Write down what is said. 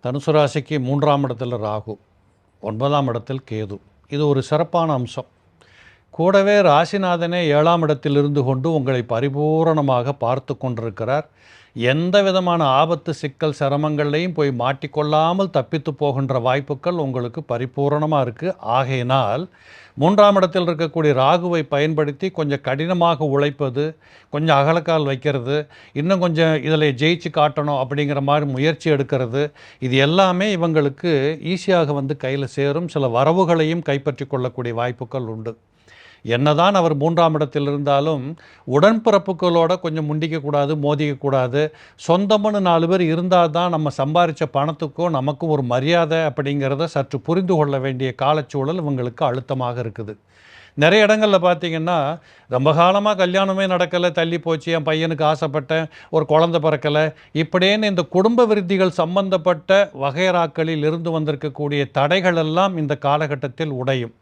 தனுசு ராசிக்கு 3ஆம் இடத்தில் ராகு, 9ஆம் இடத்தில் கேது. இது ஒரு சிறப்பான அம்சம். கூடவே ராசிநாதனே 7ஆம் இடத்தில் இருந்து கொண்டு உங்களை பரிபூரணமாக பார்த்து கொண்டிருக்கிறார். எந்த விதமான ஆபத்து, சிக்கல், சிரமங்கள்லையும் போய் மாட்டிக்கொள்ளாமல் தப்பித்து போகின்ற வாய்ப்புகள் உங்களுக்கு பரிபூரணமாக இருக்குது. ஆகையினால் 3ஆம் இடத்தில் இருக்கக்கூடிய ராகுவை பயன்படுத்தி கொஞ்சம் கடினமாக உழைப்பது, கொஞ்சம் அகலக்கால் வைக்கிறது, இன்னும் கொஞ்சம் இதில் ஜெயிச்சு காட்டணும் அப்படிங்கிற மாதிரி முயற்சி எடுக்கிறது, இது எல்லாமே இவங்களுக்கு ஈஸியாக வந்து கையில் சேரும். சில வரவுகளையும் கைப்பற்றி கொள்ளக்கூடிய வாய்ப்புகள் உண்டு. என்னதான் அவர் 3ஆம் இடத்தில் இருந்தாலும் உடன்பிறப்புகளோட கொஞ்சம் முண்டிக்கக்கூடாது, மோதிக்கக்கூடாது. சொந்தம்னு 4 பேர் இருந்தால் தான் நம்ம சம்பாதிச்ச பணத்துக்கும் நமக்கும் ஒரு மரியாதை அப்படிங்கிறத சற்று புரிந்து கொள்ள வேண்டிய காலச்சூழல் இவங்களுக்கு அழுத்தமாக இருக்குது. நிறைய இடங்களில் பார்த்திங்கன்னா, ரொம்ப காலமாக கல்யாணமே நடக்கலை, தள்ளி போச்சு, என் பையனுக்கு ஆசைப்பட்டேன், ஒரு குழந்தை பிறக்கலை, இப்படின்னு இந்த குடும்ப விருத்திகள் சம்பந்தப்பட்ட வகைராக்களில் இருந்து வந்திருக்கக்கூடிய தடைகள் எல்லாம் இந்த காலகட்டத்தில் உடையும்.